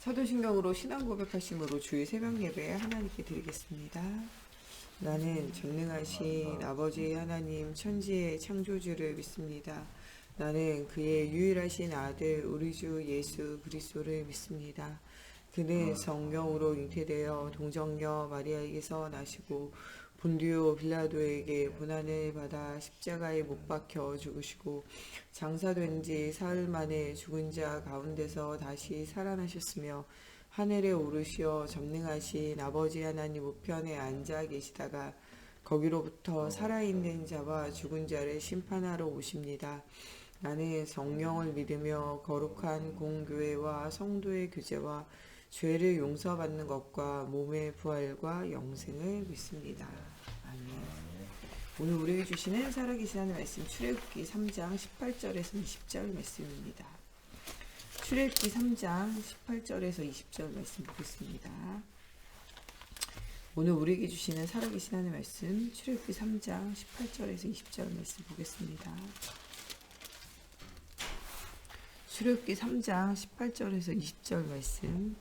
사도신경으로 신앙 고백하심으로 주의 새벽 예배 하나님께 드리겠습니다. 나는 전능하신 아버지 하나님 천지의 창조주를 믿습니다. 나는 그의 유일하신 아들 우리 주 예수 그리스도를 믿습니다. 그는 성령으로 잉태되어 동정녀 마리아에게서 나시고 본디오 빌라도에게 고난을 받아 십자가에 못 박혀 죽으시고 장사된 지 사흘 만에 죽은 자 가운데서 다시 살아나셨으며 하늘에 오르시어 전능하신 아버지 하나님 우편에 앉아 계시다가 거기로부터 살아있는 자와 죽은 자를 심판하러 오십니다. 나는 성령을 믿으며 거룩한 공교회와 성도의 교제와 죄를 용서받는 것과 몸의 부활과 영생을 믿습니다. 아멘. 오늘 우리에게 주시는 살아계신 하나님의 말씀 출애굽기 3장 18절에서 20절 말씀입니다. 출애굽기 3장 18절에서 20절 말씀 보겠습니다. 오늘 우리에게 주시는 살아계신 하나님의 말씀 출애굽기 3장 18절에서 20절 말씀 보겠습니다. 출애굽기 3장 18절에서 20절 말씀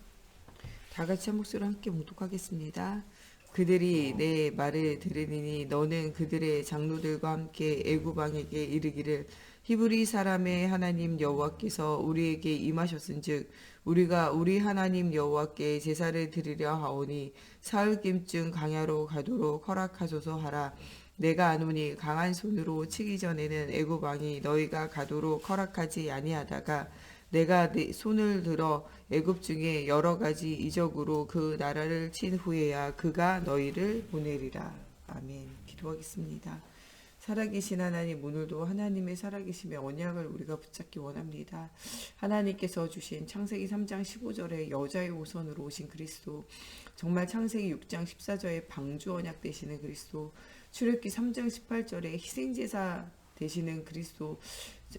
다 같이 한 목소리로 함께 봉독하겠습니다. 그들이 내 말을 들으니 너는 그들의 장로들과 함께 애굽 왕에게 이르기를 히브리 사람의 하나님 여호와께서 우리에게 임하셨은즉 우리가 우리 하나님 여호와께 제사를 드리려 하오니 사흘김쯤 광야로 가도록 허락하소서 하라. 내가 아노니 강한 손으로 치기 전에는 애굽 왕이 너희가 가도록 허락하지 아니하다가 내가 네 손을 들어 애굽 중에 여러 가지 이적으로 그 나라를 친 후에야 그가 너희를 보내리라. 아멘. 기도하겠습니다. 살아계신 하나님, 오늘도 하나님의 살아계심의 언약을 우리가 붙잡기 원합니다. 하나님께서 주신 창세기 3장 15절에 여자의 우선으로 오신 그리스도, 정말 창세기 6장 14절에 방주 언약 되시는 그리스도, 출애굽기 3장 18절에 희생제사 되시는 그리스도,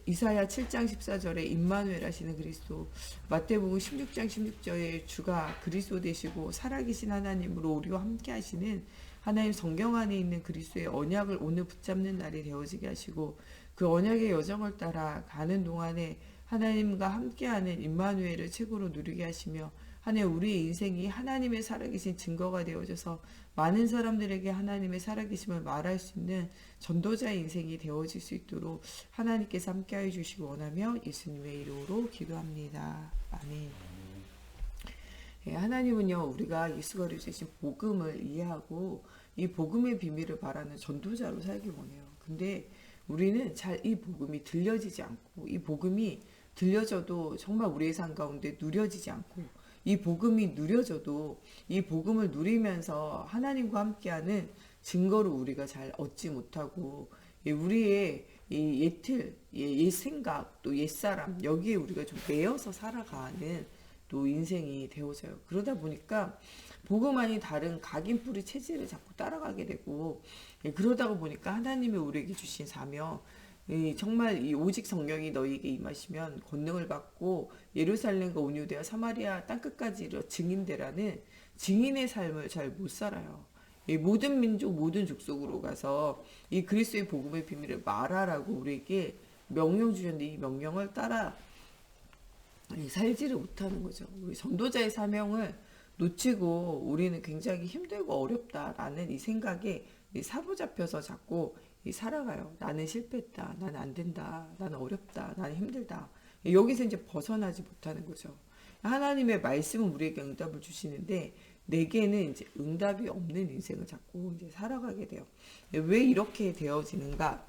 이사야 7장 14절에 임마누엘 하시는 그리스도, 마태복음 16장 16절에 주가 그리스도 되시고 살아계신 하나님으로 우리와 함께 하시는 하나님 성경 안에 있는 그리스도의 언약을 오늘 붙잡는 날이 되어지게 하시고 그 언약의 여정을 따라 가는 동안에 하나님과 함께하는 임마누엘을 최고로 누리게 하시며 하나님 우리의 인생이 하나님의 살아계신 증거가 되어져서 많은 사람들에게 하나님의 살아계심을 말할 수 있는 전도자의 인생이 되어질 수 있도록 하나님께서 함께하여 주시기 원하며 예수님의 이름으로 기도합니다. 아멘. 하나님은요 우리가 예수가 주신 복음을 이해하고 이 복음의 비밀을 바라는 전도자로 살기 원해요. 근데 우리는 잘 이 복음이 들려지지 않고 이 복음이 들려져도 정말 우리의 삶 가운데 누려지지 않고 이 복음이 누려져도 이 복음을 누리면서 하나님과 함께하는 증거를 우리가 잘 얻지 못하고 우리의 옛틀, 옛 생각, 또 옛사람 여기에 우리가 좀 매여서 살아가는 또 인생이 되어져요. 그러다 보니까 복음 아닌 다른 각인뿌리 체질을 자꾸 따라가게 되고 그러다가 보니까 하나님이 우리에게 주신 사명 정말 이 오직 성령이 너희에게 임하시면 권능을 받고 예루살렘과 온 유대와 사마리아 땅끝까지 증인되라는 증인의 삶을 잘 못 살아요. 이 모든 민족 모든 족속으로 가서 이 그리스도의 복음의 비밀을 말하라고 우리에게 명령 주셨는데 이 명령을 따라 살지를 못하는 거죠. 우리 전도자의 사명을 놓치고 우리는 굉장히 힘들고 어렵다라는 이 생각에 사로잡혀서 자꾸 살아가요. 나는 실패했다. 나는 안 된다. 나는 어렵다. 나는 힘들다. 여기서 이제 벗어나지 못하는 거죠. 하나님의 말씀은 우리에게 응답을 주시는데 내게는 이제 응답이 없는 인생을 자꾸 이제 살아가게 돼요. 왜 이렇게 되어지는가?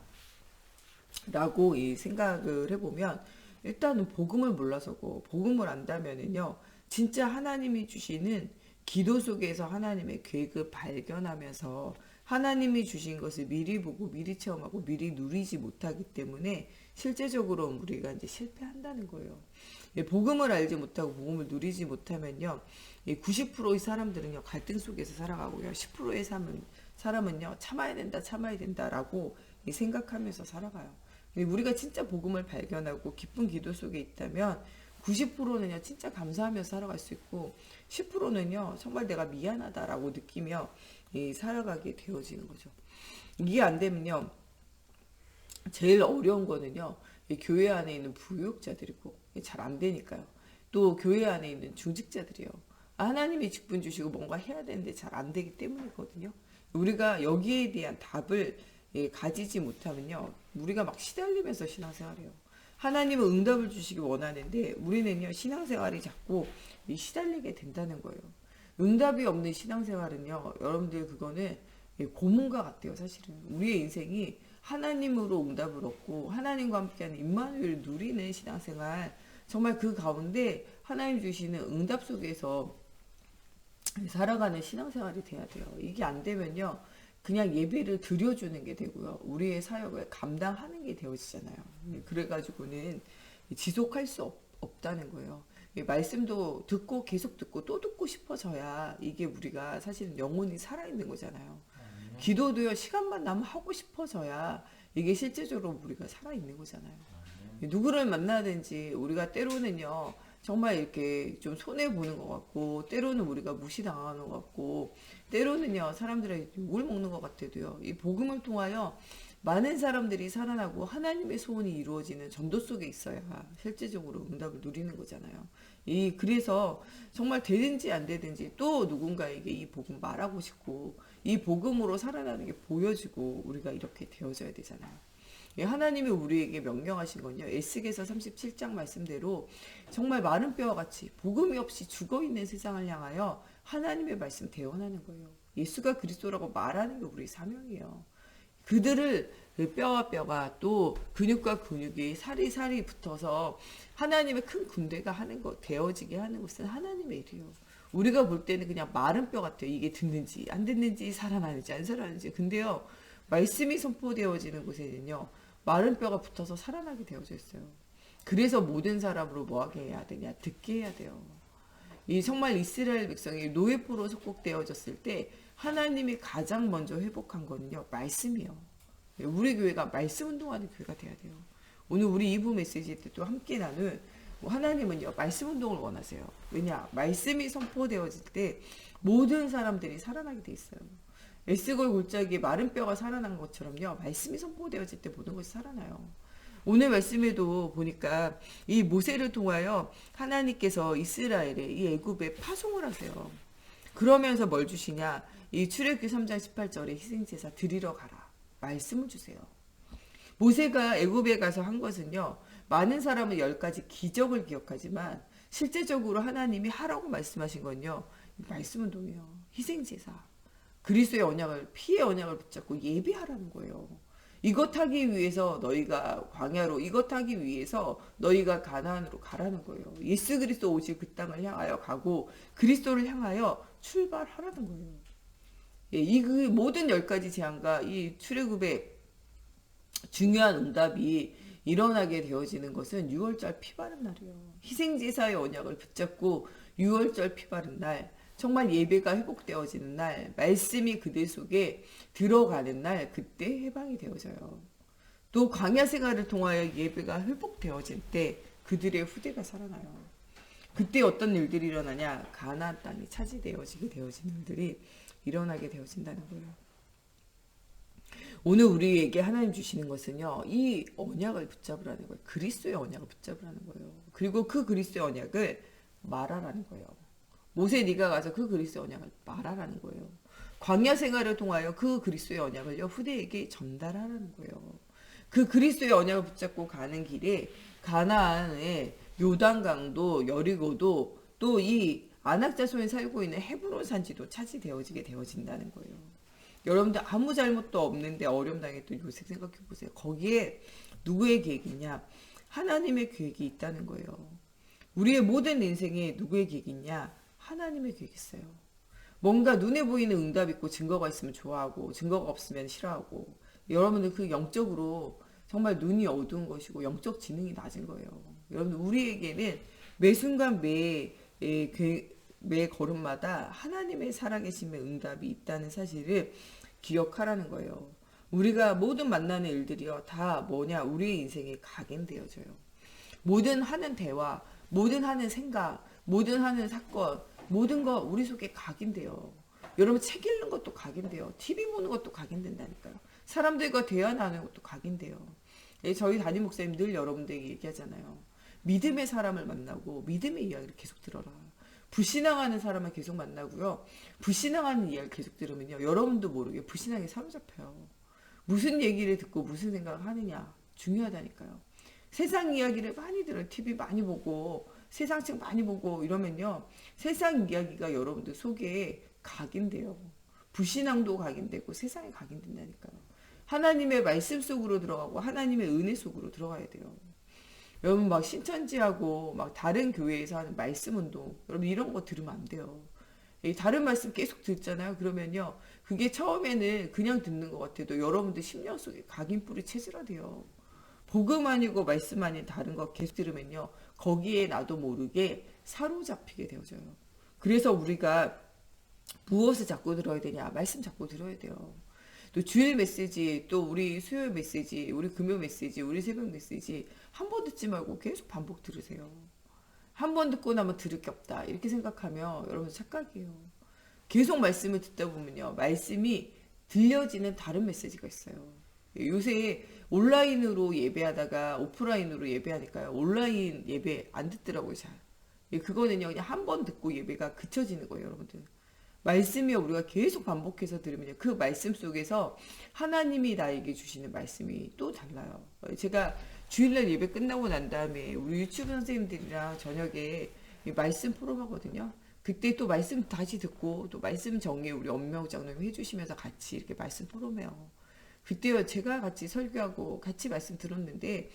라고 이 생각을 해보면 일단은 복음을 몰라서고 복음을 안다면은요 진짜 하나님이 주시는 기도 속에서 하나님의 계획을 발견하면서 하나님이 주신 것을 미리 보고 미리 체험하고 미리 누리지 못하기 때문에 실제적으로 우리가 이제 실패한다는 거예요. 복음을 알지 못하고 복음을 누리지 못하면요 90%의 사람들은요 갈등 속에서 살아가고요 10%의 사람은요 참아야 된다라고 생각하면서 살아가요. 우리가 진짜 복음을 발견하고 기쁜 기도 속에 있다면 90%는요 진짜 감사하며 살아갈 수 있고 10%는요 정말 내가 미안하다라고 느끼며 살아가게 되어지는 거죠. 이게 안 되면요 제일 어려운 거는요 교회 안에 있는 부유자들이고 잘 안 되니까요. 또 교회 안에 있는 중직자들이요. 하나님이 직분 주시고 뭔가 해야 되는데 잘 안 되기 때문이거든요. 우리가 여기에 대한 답을 가지지 못하면요. 우리가 막 시달리면서 신앙생활해요. 하나님은 응답을 주시기 원하는데 우리는요. 신앙생활이 자꾸 시달리게 된다는 거예요. 응답이 없는 신앙생활은요. 여러분들 그거는 고문과 같아요. 사실은. 우리의 인생이 하나님으로 응답을 얻고 하나님과 함께하는 임마누엘을 누리는 신앙생활, 정말 그 가운데 하나님 주시는 응답 속에서 살아가는 신앙생활이 돼야 돼요. 이게 안 되면요. 그냥 예배를 드려주는 게 되고요. 우리의 사역을 감당하는 게 되어지잖아요. 그래가지고는 지속할 수 없다는 거예요. 말씀도 듣고 계속 듣고 또 듣고 싶어져야 이게 우리가 사실은 영혼이 살아있는 거잖아요. 기도도요. 시간만 나면 하고 싶어져야 이게 실제적으로 우리가 살아있는 거잖아요. 누구를 만나든지 우리가 때로는요. 정말 이렇게 좀 손해보는 것 같고 때로는 우리가 무시당하는 것 같고 때로는요. 사람들에게 욕을 먹는 것 같아도요. 이 복음을 통하여 많은 사람들이 살아나고 하나님의 소원이 이루어지는 전도 속에 있어야 실제적으로 응답을 누리는 거잖아요. 그래서 정말 되든지 안 되든지 또 누군가에게 이 복음 말하고 싶고 이 복음으로 살아나는 게 보여지고 우리가 이렇게 되어져야 되잖아요. 하나님이 우리에게 명령하신 건요. 에스겔서 37장 말씀대로 정말 마른 뼈와 같이 복음이 없이 죽어있는 세상을 향하여 하나님의 말씀 대언하는 거예요. 예수가 그리스도라고 말하는 게 우리 사명이에요. 그들을 뼈와 뼈가 또 근육과 근육이 살이 붙어서 하나님의 큰 군대가 하는 것, 되어지게 하는 것은 하나님의 일이에요. 우리가 볼 때는 그냥 마른 뼈 같아요. 이게 듣는지 안 듣는지 살아나는지 안 살아나는지. 근데요. 말씀이 선포되어지는 곳에는요. 마른 뼈가 붙어서 살아나게 되어져 있어요. 그래서 모든 사람으로 뭐하게 해야 되냐? 듣게 해야 돼요. 정말 이스라엘 백성이 노예포로 속국되어졌을 때 하나님이 가장 먼저 회복한 거는요. 말씀이요. 우리 교회가 말씀 운동하는 교회가 돼야 돼요. 오늘 우리 2부 메시지 때 또 함께 나눈 하나님은요. 말씀 운동을 원하세요. 왜냐? 말씀이 선포되어질 때 모든 사람들이 살아나게 돼 있어요. 에스골 골짜기에 마른 뼈가 살아난 것처럼요. 말씀이 선포되어질 때 모든 것이 살아나요. 오늘 말씀에도 보니까 이 모세를 통하여 하나님께서 이스라엘의 이 애굽에 파송을 하세요. 그러면서 뭘 주시냐? 이 출애굽기 3장 18절에 희생제사 드리러 가라. 말씀을 주세요. 모세가 애굽에 가서 한 것은요. 많은 사람은 10가지 기적을 기억하지만 실제적으로 하나님이 하라고 말씀하신 건요. 말씀 운동이에요. 희생제사. 그리스도의 언약을 피의 언약을 붙잡고 예배하라는 거예요. 이것 하기 위해서 너희가 광야로 이것 하기 위해서 너희가 가나안으로 가라는 거예요. 예수 그리스도 오실 그 땅을 향하여 가고 그리스도를 향하여 출발하라는 거예요. 그 모든 10가지 재앙과 이 출애굽의 중요한 응답이 일어나게 되어지는 것은 6월절 피 바른 날이에요. 희생제사의 언약을 붙잡고 6월절 피 바른 날, 정말 예배가 회복되어지는 날, 말씀이 그들 속에 들어가는 날, 그때 해방이 되어져요. 또 광야 생활을 통하여 예배가 회복되어질 때 그들의 후대가 살아나요. 그때 어떤 일들이 일어나냐? 가나안 땅이 차지되어지게 되어지는 일들이 일어나게 되어진다는 거예요. 오늘 우리에게 하나님 주시는 것은요. 이 언약을 붙잡으라는 거예요. 그리스도의 언약을 붙잡으라는 거예요. 그리고 그 그리스도의 언약을 말하라는 거예요. 모세 네가 가서 그 그리스도의 언약을 말하라는 거예요. 광야 생활을 통하여 그 그리스도의 언약을요. 후대에게 전달하라는 거예요. 그 그리스도의 언약을 붙잡고 가는 길에 가나안의 요단강도 여리고도 또 이 아낙 자손이 살고 있는 헤브론 산지도 차지되어지게 되어진다는 거예요. 여러분들 아무 잘못도 없는데 어려움 당했던 요셉 생각해 보세요. 거기에 누구의 계획이냐? 하나님의 계획이 있다는 거예요. 우리의 모든 인생에 누구의 계획이 있냐? 하나님의 계획이 있어요. 뭔가 눈에 보이는 응답 있고 증거가 있으면 좋아하고 증거가 없으면 싫어하고 여러분들 그 영적으로 정말 눈이 어두운 것이고 영적 지능이 낮은 거예요. 여러분 우리에게는 매 순간 매 걸음마다 하나님의 살아계심의 응답이 있다는 사실을 기억하라는 거예요. 우리가 모든 만나는 일들이요 다 뭐냐? 우리의 인생에 각인되어져요. 모든 하는 대화, 모든 하는 생각, 모든 하는 사건, 모든 거 우리 속에 각인돼요. 여러분 책 읽는 것도 각인돼요. TV 보는 것도 각인된다니까요. 사람들과 대화 나누는 것도 각인돼요. 저희 담임 목사님 늘 여러분들에게 얘기하잖아요. 믿음의 사람을 만나고 믿음의 이야기를 계속 들어라. 불신앙하는 사람을 계속 만나고요. 불신앙하는 이야기를 계속 들으면요. 여러분도 모르게 불신앙에 사로잡혀요. 무슨 얘기를 듣고 무슨 생각을 하느냐 중요하다니까요. 세상 이야기를 많이 들어요. TV 많이 보고 세상 책 많이 보고 이러면요. 세상 이야기가 여러분들 속에 각인돼요. 불신앙도 각인되고 세상에 각인된다니까요. 하나님의 말씀 속으로 들어가고 하나님의 은혜 속으로 들어가야 돼요. 여러분 막 신천지하고 막 다른 교회에서 하는 말씀 운동 여러분 이런 거 들으면 안 돼요. 다른 말씀 계속 듣잖아요. 그러면요. 그게 처음에는 그냥 듣는 것 같아도 여러분들 심령 속에 각인뿔이 체질화돼요. 복음 아니고 말씀 아닌 다른 거 계속 들으면요. 거기에 나도 모르게 사로잡히게 되어져요. 그래서 우리가 무엇을 자꾸 들어야 되냐? 말씀 자꾸 들어야 돼요. 또 주일 메시지, 또 우리 수요일 메시지, 우리 금요 메시지, 우리 새벽 메시지 한 번 듣지 말고 계속 반복 들으세요. 한 번 듣고 나면 들을 게 없다. 이렇게 생각하면 여러분 착각이에요. 계속 말씀을 듣다 보면요. 말씀이 들려지는 다른 메시지가 있어요. 요새 온라인으로 예배하다가 오프라인으로 예배하니까요. 온라인 예배 안 듣더라고요. 잘. 그거는요. 그냥 한 번 듣고 예배가 그쳐지는 거예요. 여러분들. 말씀이 우리가 계속 반복해서 들으면요. 그 말씀 속에서 하나님이 나에게 주시는 말씀이 또 달라요. 제가 주일날 예배 끝나고 난 다음에 우리 유치부 선생님들이랑 저녁에 말씀 포럼하거든요. 그때 또 말씀 다시 듣고 또 말씀 정리에 우리 엄명 장로님 해주시면서 같이 이렇게 말씀 포럼해요. 그때 제가 같이 설교하고 같이 말씀 들었는데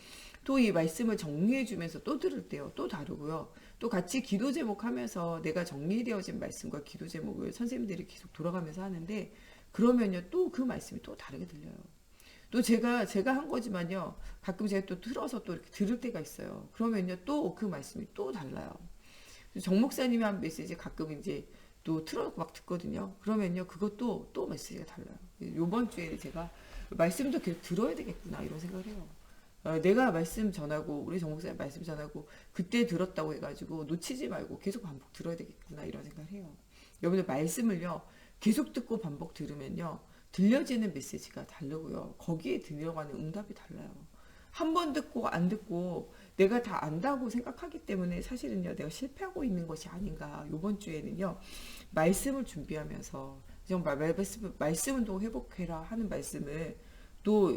또 이 말씀을 정리해 주면서 또 들을 때요. 또 다르고요. 또 같이 기도 제목 하면서 내가 정리되어진 말씀과 기도 제목을 선생님들이 계속 돌아가면서 하는데 그러면요. 또 그 말씀이 또 다르게 들려요. 또 제가 한 거지만요. 가끔 제가 또 틀어서 또 이렇게 들을 때가 있어요. 그러면요. 또 그 말씀이 또 달라요. 정 목사님이 한 메시지 가끔 이제 또 틀어놓고 막 듣거든요. 그러면요. 그것도 또 메시지가 달라요. 요번 주에 제가 말씀도 계속 들어야 되겠구나 이런 생각을 해요. 내가 말씀 전하고 우리 정 목사님 말씀 전하고 그때 들었다고 해가지고 놓치지 말고 계속 반복 들어야 되겠구나 이런 생각을 해요. 여러분들 말씀을요. 계속 듣고 반복 들으면요. 들려지는 메시지가 다르고요. 거기에 들려가는 응답이 달라요. 한 번 듣고 안 듣고 내가 다 안다고 생각하기 때문에 사실은요. 내가 실패하고 있는 것이 아닌가. 이번 주에는요. 말씀을 준비하면서 정말 말씀 운동 회복해라 하는 말씀을 또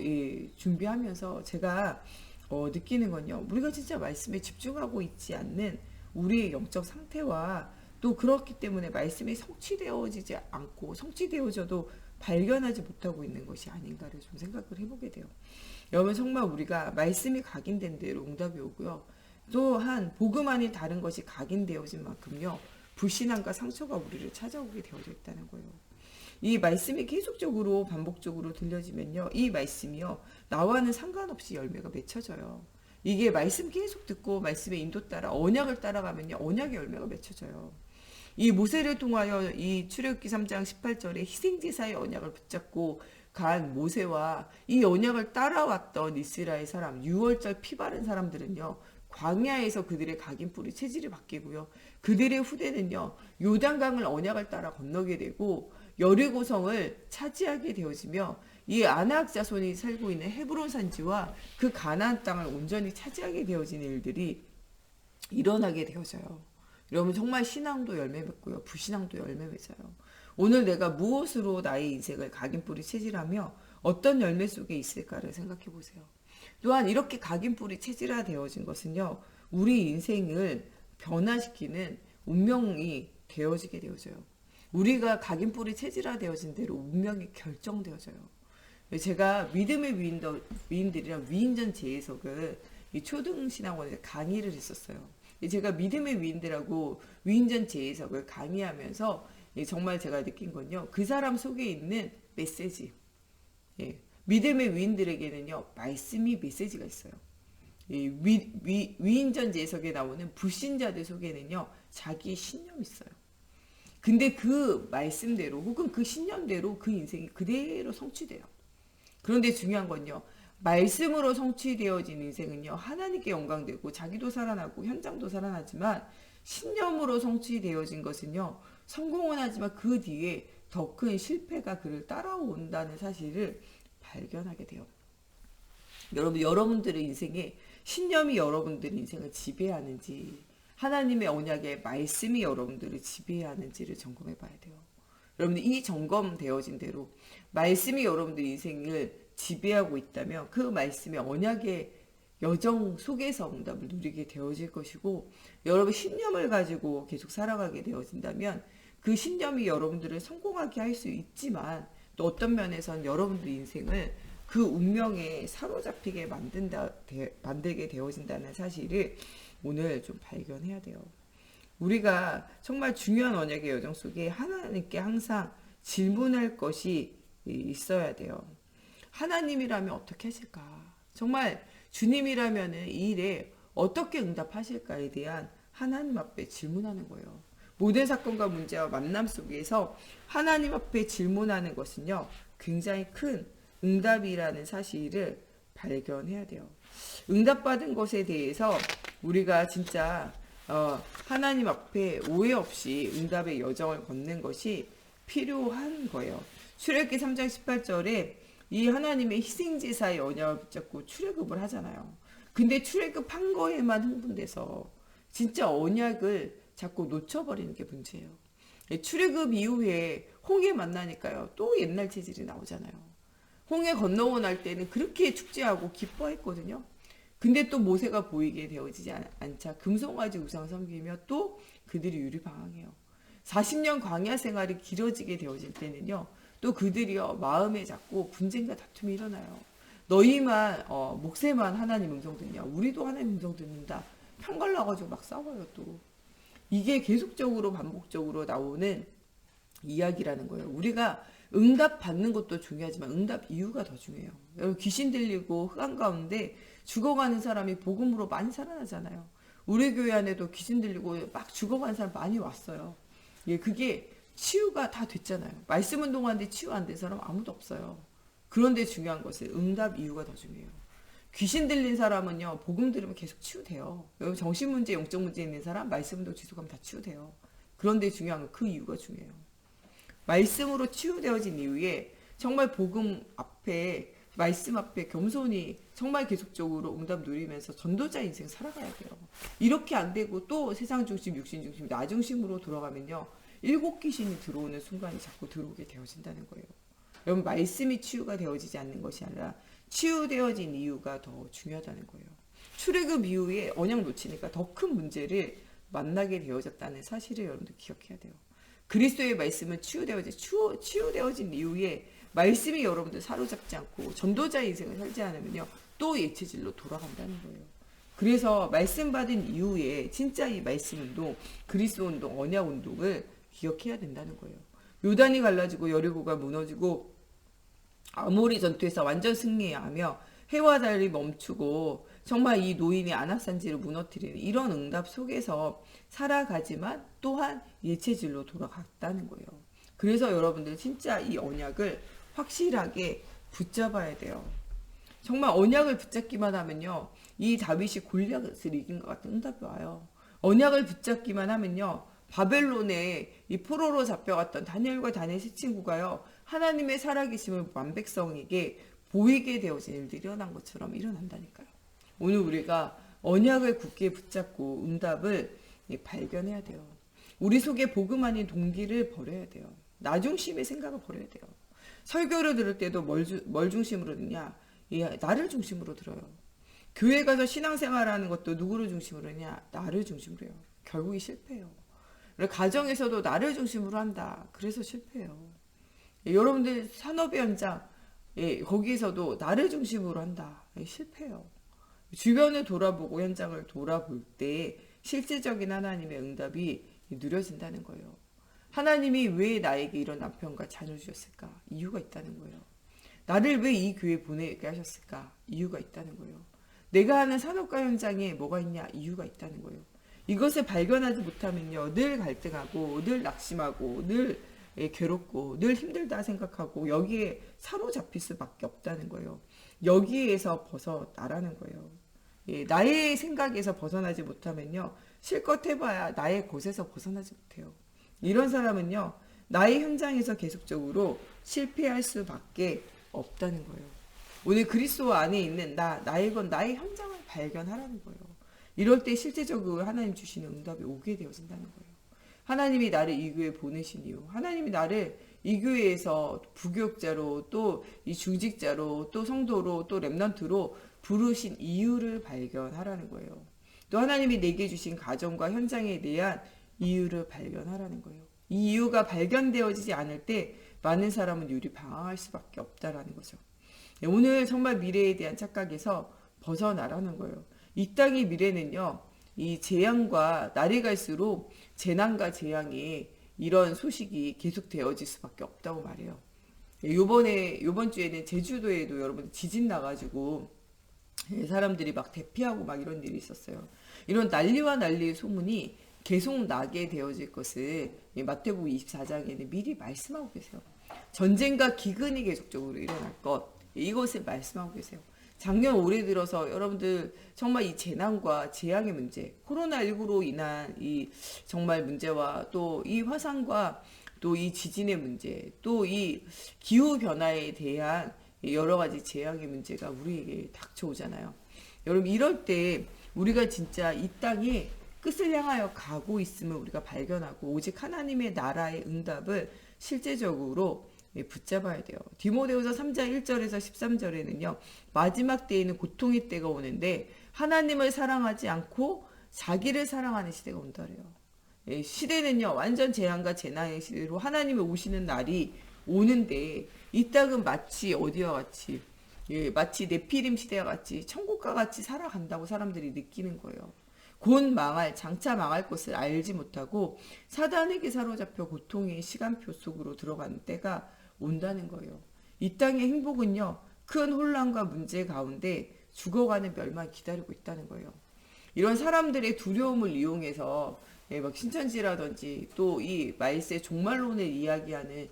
준비하면서 제가 느끼는 건요. 우리가 진짜 말씀에 집중하고 있지 않는 우리의 영적 상태와 또 그렇기 때문에 말씀이 성취되어지지 않고 성취되어져도 발견하지 못하고 있는 것이 아닌가를 좀 생각을 해보게 돼요. 여러분 정말 우리가 말씀이 각인된 대로 응답이 오고요. 또한 복음 안에 다른 것이 각인되어진 만큼요. 불신앙과 상처가 우리를 찾아오게 되어져 있다는 거예요. 이 말씀이 계속적으로 반복적으로 들려지면요. 이 말씀이요. 나와는 상관없이 열매가 맺혀져요. 이게 말씀 계속 듣고 말씀의 인도 따라 언약을 따라가면요. 언약의 열매가 맺혀져요. 이 모세를 통하여 이 출애굽기 3장 18절에 희생제사의 언약을 붙잡고 간 모세와 이 언약을 따라왔던 이스라엘 사람 6월절 피 바른 사람들은요. 광야에서 그들의 각인뿔이 체질이 바뀌고요. 그들의 후대는요. 요단강을 언약을 따라 건너게 되고 여리고성을 차지하게 되어지며 이 아낙 자손이 살고 있는 헤브론 산지와 그 가나안 땅을 온전히 차지하게 되어진 일들이 일어나게 되어져요. 여러분 정말 신앙도 열매 맺고요. 불신앙도 열매 맺어요. 오늘 내가 무엇으로 나의 인생을 각인뿔이 체질하며 어떤 열매 속에 있을까를 생각해 보세요. 또한 이렇게 각인뿔이 체질화되어진 것은요. 우리 인생을 변화시키는 운명이 되어지게 되어져요. 우리가 각인뿔이 체질화되어진 대로 운명이 결정되어져요. 제가 믿음의 위인들이랑 위인전 재해석을 초등신학원에서 강의를 했었어요. 제가 믿음의 위인들하고 위인전 재해석을 강의하면서 정말 제가 느낀 건요. 그 사람 속에 있는 메시지. 믿음의 위인들에게는요. 말씀이 메시지가 있어요. 위인전 재해석에 나오는 불신자들 속에는요. 자기의 신념이 있어요. 근데 그 말씀대로 혹은 그 신념대로 그 인생이 그대로 성취돼요. 그런데 중요한 건요. 말씀으로 성취되어진 인생은요. 하나님께 영광되고 자기도 살아나고 현장도 살아나지만 신념으로 성취되어진 것은요. 성공은 하지만 그 뒤에 더 큰 실패가 그를 따라온다는 사실을 발견하게 돼요. 여러분들의 인생에 신념이 여러분들 인생을 지배하는지, 하나님의 언약의 말씀이 여러분들을 지배하는지를 점검해 봐야 돼요. 여러분들 이 점검되어진 대로 말씀이 여러분들 인생을 지배하고 있다면 그 말씀의 언약의 여정 속에서 응답을 누리게 되어질 것이고, 여러분 신념을 가지고 계속 살아가게 되어진다면 그 신념이 여러분들을 성공하게 할 수 있지만 또 어떤 면에서는 여러분들 인생을 그 운명에 사로잡히게 만들게 되어진다는 사실을 오늘 좀 발견해야 돼요. 우리가 정말 중요한 언약의 여정 속에 하나님께 항상 질문할 것이 있어야 돼요. 하나님이라면 어떻게 하실까? 정말 주님이라면 이 일에 어떻게 응답하실까에 대한 하나님 앞에 질문하는 거예요. 모든 사건과 문제와 만남 속에서 하나님 앞에 질문하는 것은요, 굉장히 큰 응답이라는 사실을 발견해야 돼요. 응답받은 것에 대해서 우리가 진짜 하나님 앞에 오해 없이 응답의 여정을 걷는 것이 필요한 거예요. 출애굽기 3장 18절에 이 하나님의 희생제사의 언약을 붙잡고 출애굽을 하잖아요. 근데 출애굽한 거에만 흥분돼서 진짜 언약을 자꾸 놓쳐버리는 게 문제예요. 출애굽 이후에 홍해 만나니까요, 또 옛날 체질이 나오잖아요. 홍해 건너고 날 때는 그렇게 축제하고 기뻐했거든요. 근데 또 모세가 보이게 되어지지 않자 금송아지 우상 섬기며 또 그들이 유리방황해요. 40년 광야 생활이 길어지게 되어질 때는요, 또 그들이요 마음에 자꾸 분쟁과 다툼이 일어나요. 너희만 목세만 하나님 음성 듣냐, 우리도 하나님 음성 듣는다, 편갈라가지고 막 싸워요. 또 이게 계속적으로 반복적으로 나오는 이야기라는 거예요. 우리가 응답 받는 것도 중요하지만 응답 이유가 더 중요해요. 여러분 귀신 들리고 흑암 가운데 죽어가는 사람이 복음으로 많이 살아나잖아요. 우리 교회 안에도 귀신 들리고 막 죽어가는 사람 많이 왔어요. 예, 그게 치유가 다 됐잖아요. 말씀 운동하는데 치유 안 된 사람 아무도 없어요. 그런데 중요한 것은 응답 이유가 더 중요해요. 귀신 들린 사람은요, 복음 들으면 계속 치유돼요. 여러분 정신 문제, 영적 문제 있는 사람 말씀 운동 지속하면 다 치유돼요. 그런데 중요한 건 그 이유가 중요해요. 말씀으로 치유되어진 이후에 정말 복음 앞에, 말씀 앞에 겸손히 정말 계속적으로 응답 누리면서 전도자 인생 살아가야 돼요. 이렇게 안 되고 또 세상 중심, 육신 중심, 나 중심으로 돌아가면요, 일곱 귀신이 들어오는 순간이 자꾸 들어오게 되어진다는 거예요. 여러분 말씀이 치유가 되어지지 않는 것이 아니라 치유되어진 이유가 더 중요하다는 거예요. 출애굽 이후에 언약 놓치니까 더 큰 문제를 만나게 되어졌다는 사실을 여러분들 기억해야 돼요. 그리스도의 말씀은 치유되어진 이후에 말씀이 여러분들 사로잡지 않고 전도자의 인생을 살지 않으면요, 또 예체질로 돌아간다는 거예요. 그래서 말씀 받은 이후에 진짜 이 말씀 운동, 그리스도 운동, 언약 운동을 기억해야 된다는 거예요. 요단이 갈라지고 여리고가 무너지고 아모리 전투에서 완전 승리하며 해와 달이 멈추고 정말 이 노인이 아낙산지를 무너뜨리는 이런 응답 속에서 살아가지만 또한 예체질로 돌아갔다는 거예요. 그래서 여러분들 진짜 이 언약을 확실하게 붙잡아야 돼요. 정말 언약을 붙잡기만 하면요, 이 다윗이 골리앗을 이긴 것 같은 응답이 와요. 언약을 붙잡기만 하면요, 바벨론에 이 포로로 잡혀갔던 다니엘과 다니엘 세 친구가요, 하나님의 살아계심을 완백성에게 보이게 되어진 일들이 일어난 것처럼 일어난다니까요. 오늘 우리가 언약을 굳게 붙잡고 응답을 발견해야 돼요. 우리 속에 복음 아닌 동기를 버려야 돼요. 나 중심의 생각을 버려야 돼요. 설교를 들을 때도 뭘 중심으로 듣냐? 나를 중심으로 들어요. 교회 가서 신앙생활하는 것도 누구를 중심으로 하냐? 나를 중심으로 해요. 결국이 실패해요. 가정에서도 나를 중심으로 한다. 그래서 실패해요. 여러분들 산업의 현장, 거기에서도 나를 중심으로 한다. 실패해요. 주변을 돌아보고 현장을 돌아볼 때 실질적인 하나님의 응답이 누려진다는 거예요. 하나님이 왜 나에게 이런 남편과 자녀를 주셨을까? 이유가 있다는 거예요. 나를 왜 이 교회에 보내게 하셨을까? 이유가 있다는 거예요. 내가 하는 산업과 현장에 뭐가 있냐? 이유가 있다는 거예요. 이것을 발견하지 못하면요, 늘 갈등하고 늘 낙심하고 늘 괴롭고 늘 힘들다 생각하고 여기에 사로잡힐 수밖에 없다는 거예요. 여기에서 벗어나라는 거예요. 나의 생각에서 벗어나지 못하면요, 실컷 해봐야 나의 곳에서 벗어나지 못해요. 이런 사람은요, 나의 현장에서 계속적으로 실패할 수밖에 없다는 거예요. 오늘 그리스도 안에 있는 나의 건 나의 현장을 발견하라는 거예요. 이럴 때 실제적으로 하나님 주시는 응답이 오게 되어진다는 거예요. 하나님이 나를 이 교회에 보내신 이유, 하나님이 나를 이 교회에서 부교육자로 또 이 중직자로 또 성도로 또 렘넌트로 부르신 이유를 발견하라는 거예요. 또 하나님이 내게 주신 가정과 현장에 대한 이유를 발견하라는 거예요. 이 이유가 발견되어지지 않을 때 많은 사람은 유리 방황할 수밖에 없다라는 거죠. 오늘 정말 미래에 대한 착각에서 벗어나라는 거예요. 이 땅의 미래는요, 이 재앙과 날이 갈수록 재난과 재앙이 이런 소식이 계속 되어질 수밖에 없다고 말해요. 요번 주에는 제주도에도 여러분 지진 나가지고 사람들이 막 대피하고 막 이런 일이 있었어요. 이런 난리와 난리의 소문이 계속 나게 되어질 것을 마태복음 24장에는 미리 말씀하고 계세요. 전쟁과 기근이 계속적으로 일어날 것, 이것을 말씀하고 계세요. 작년 올해 들어서 여러분들 정말 이 재난과 재앙의 문제, 코로나19로 인한 이 정말 문제와 또 이 화산과 또 이 지진의 문제, 또 이 기후 변화에 대한 여러 가지 재앙의 문제가 우리에게 닥쳐오잖아요. 여러분 이럴 때 우리가 진짜 이 땅에 끝을 향하여 가고 있음을 우리가 발견하고 오직 하나님의 나라의 응답을 실제적으로 붙잡아야 돼요. 디모데후서 3장 1절에서 13절에는요. 마지막 때에는 고통의 때가 오는데 하나님을 사랑하지 않고 자기를 사랑하는 시대가 온다래요. 시대는요. 완전 재앙과 재난의 시대로 하나님이 오시는 날이 오는데 이 땅은 마치 어디와 같이 마치 네피림 시대와 같이 천국과 같이 살아간다고 사람들이 느끼는 거예요. 곧 망할 장차 망할 것을 알지 못하고 사단에게 사로잡혀 고통의 시간표 속으로 들어가는 때가 온다는 거예요. 이 땅의 행복은요. 큰 혼란과 문제 가운데 죽어가는 멸망을 기다리고 있다는 거예요. 이런 사람들의 두려움을 이용해서 막 신천지라든지 또 이 말세 종말론을 이야기하는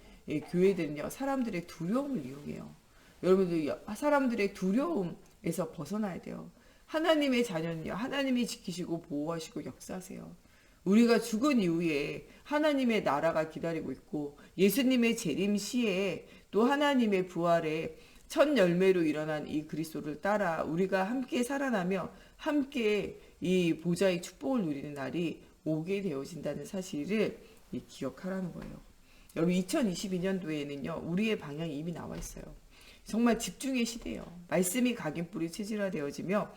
교회들은요. 사람들의 두려움을 이용해요. 여러분들 사람들의 두려움에서 벗어나야 돼요. 하나님의 자녀는요. 하나님이 지키시고 보호하시고 역사하세요. 우리가 죽은 이후에 하나님의 나라가 기다리고 있고 예수님의 재림 시에 또 하나님의 부활에 첫 열매로 일어난 이 그리스도를 따라 우리가 함께 살아나며 함께 이 보좌의 축복을 누리는 날이 오게 되어진다는 사실을 기억하라는 거예요. 여러분 2022년도에는요. 우리의 방향이 이미 나와 있어요. 정말 집중의 시대예요. 말씀이 각인뿌리 체질화되어지며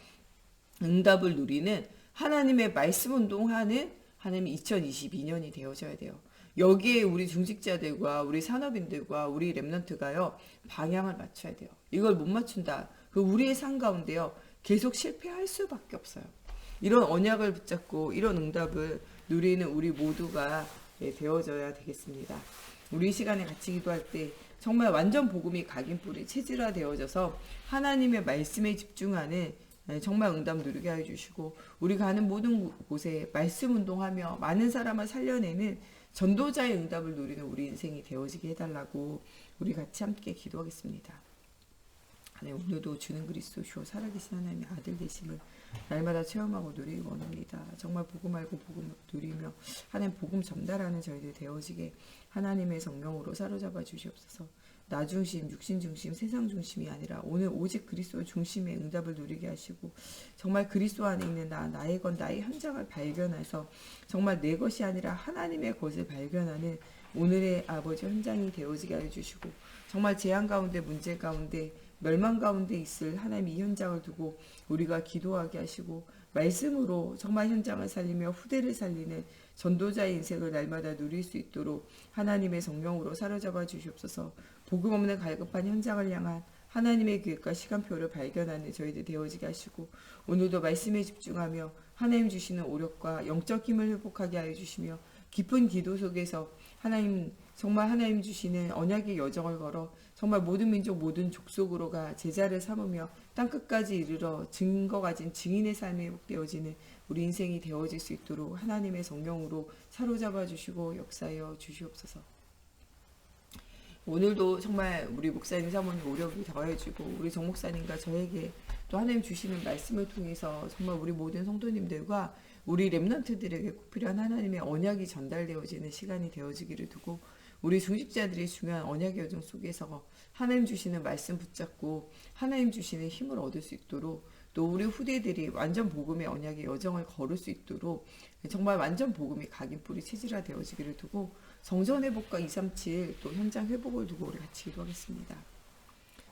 응답을 누리는 하나님의 말씀 운동하는 하나님 2022년이 되어져야 돼요. 여기에 우리 중직자들과 우리 산업인들과 우리 렘넌트가요. 방향을 맞춰야 돼요. 이걸 못 맞춘다. 그 우리의 삶 가운데요. 계속 실패할 수밖에 없어요. 이런 언약을 붙잡고 이런 응답을 누리는 우리 모두가 되어져야 되겠습니다. 우리 이 시간에 같이 기도할 때 정말 완전 복음이 각인뿌리 체질화되어져서 하나님의 말씀에 집중하는 정말 응답 누리게 해주시고 우리 가는 모든 곳에 말씀 운동하며 많은 사람을 살려내는 전도자의 응답을 누리는 우리 인생이 되어지게 해달라고 우리 같이 함께 기도하겠습니다. 하나님 오늘도 주는 그리스도 주어 살아계신 하나님의 아들 되심을 날마다 체험하고 누리기 원합니다. 정말 복음 알고 복음 누리며 하나님 복음 전달하는 저희들 되어지게 하나님의 성령으로 사로잡아 주시옵소서. 나 중심, 육신 중심, 세상 중심이 아니라 오늘 오직 그리스도 중심의 응답을 누리게 하시고 정말 그리스도 안에 있는 나의 것, 나의 현장을 발견해서 정말 내 것이 아니라 하나님의 것을 발견하는 오늘의 아버지 현장이 되어지게 해주시고 정말 재앙 가운데 문제 가운데 멸망 가운데 있을 하나님 이 현장을 두고 우리가 기도하게 하시고 말씀으로 정말 현장을 살리며 후대를 살리는 전도자의 인생을 날마다 누릴 수 있도록 하나님의 성령으로 사로잡아 주시옵소서. 복음 없는 갈급한 현장을 향한 하나님의 계획과 시간표를 발견하는 저희들 되어지게 하시고 오늘도 말씀에 집중하며 하나님 주시는 오력과 영적 힘을 회복하게 하여 주시며 깊은 기도 속에서 하나님 정말 하나님 주시는 언약의 여정을 걸어 정말 모든 민족 모든 족속으로가 제자를 삼으며 땅끝까지 이르러 증거 가진 증인의 삶이 회복되어지는 우리 인생이 되어질 수 있도록 하나님의 성령으로 사로잡아 주시고 역사하여 주시옵소서. 오늘도 정말 우리 목사님 사모님 오력이 더해지고 우리 정 목사님과 저에게 또 하나님 주시는 말씀을 통해서 정말 우리 모든 성도님들과 우리 렘넌트들에게 꼭 필요한 하나님의 언약이 전달되어지는 시간이 되어지기를 두고 우리 중직자들이 중요한 언약의 여정 속에서 하나님 주시는 말씀 붙잡고 하나님 주시는 힘을 얻을 수 있도록 또 우리 후대들이 완전 복음의 언약의 여정을 걸을 수 있도록 정말 완전 복음이 각인뿌리 체질화 되어지기를 두고 성전 회복과 237 또 현장 회복을 두고 우리 같이 기도하겠습니다.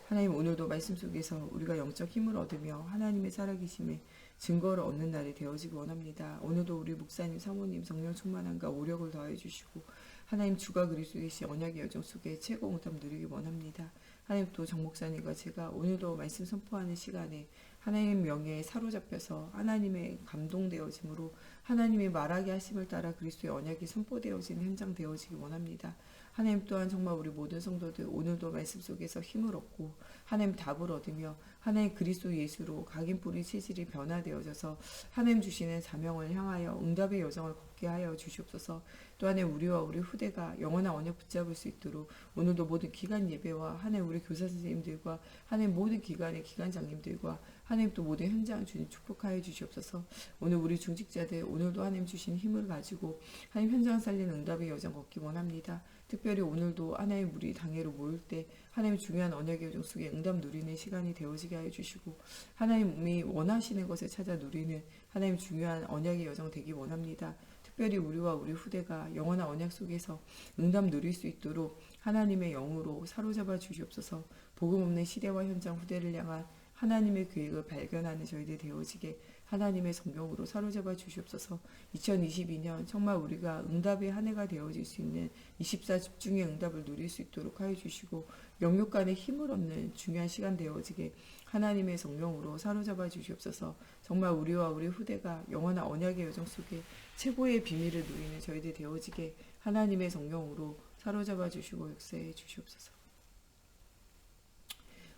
하나님, 오늘도 말씀 속에서 우리가 영적 힘을 얻으며 하나님의 살아계심의 증거를 얻는 날이 되어지기 원합니다. 오늘도 우리 목사님, 사모님 성령 충만함과 오력을 더하여 주시고 하나님 주가 그리스도 계신 언약의 여정 속에 최고 응답 누리기 원합니다. 하나님, 또 정 목사님과 제가 오늘도 말씀 선포하는 시간에 하나님의 명예에 사로잡혀서 하나님의 감동되어짐으로 하나님의 말하게 하심을 따라 그리스도의 언약이 선포되어지는 현장 되어지기 원합니다. 하나님 또한 정말 우리 모든 성도들 오늘도 말씀 속에서 힘을 얻고 하나님 답을 얻으며 하나님 그리스도 예수로 각인 뿌리 체질이 변화되어져서 하나님 주시는 사명을 향하여 응답의 여정을 걷게 하여 주시옵소서. 또한 우리와 우리 후대가 영원한 언약 붙잡을 수 있도록 오늘도 모든 기간 예배와 하나님 우리 교사 선생님들과 하나님 모든 기관의 기관장님들과 하나님 또 모든 현장 주님 축복하여 주시옵소서. 오늘 우리 중직자들 오늘도 하나님 주신 힘을 가지고 하나님 현장 살리는 응답의 여정 걷기 원합니다. 특별히 오늘도 하나님 우리 당회로 모일 때 하나님 중요한 언약의 여정 속에 응답 누리는 시간이 되어지게 하여 주시고 하나님이 원하시는 것을 찾아 누리는 하나님 중요한 언약의 여정 되기 원합니다. 특별히 우리와 우리 후대가 영원한 언약 속에서 응답 누릴 수 있도록 하나님의 영으로 사로잡아 주시옵소서. 복음 없는 시대와 현장 후대를 향한 하나님의 계획을 발견하는 저희들 되어지게 하나님의 성경으로 사로잡아 주시옵소서. 2022년 정말 우리가 응답의 한 해가 되어질 수 있는 24 집중의 응답을 누릴 수 있도록 하여 주시고 영육 간의 힘을 얻는 중요한 시간 되어지게 하나님의 성령으로 사로잡아 주시옵소서. 정말 우리와 우리 후대가 영원한 언약의 여정 속에 최고의 비밀을 누리는 저희들 되어지게 하나님의 성령으로 사로잡아 주시고 역사해 주시옵소서.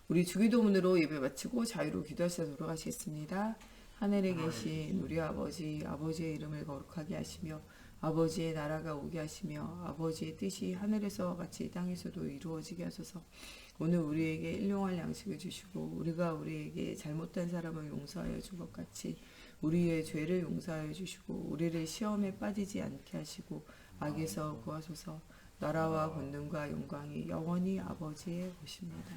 우리 주기도문으로 예배 마치고 자유로 기도하시다 돌아가시겠습니다. 하늘에 계신 우리 아버지, 아버지의 이름을 거룩하게 하시며 아버지의 나라가 오게 하시며 아버지의 뜻이 하늘에서와 같이 땅에서도 이루어지게 하소서. 오늘 우리에게 일용할 양식을 주시고 우리가 우리에게 잘못한 사람을 용서하여 준 것 같이 우리의 죄를 용서하여 주시고 우리를 시험에 빠지지 않게 하시고 악에서 구하소서. 나라와 권능과 영광이 영원히 아버지의 것입니다.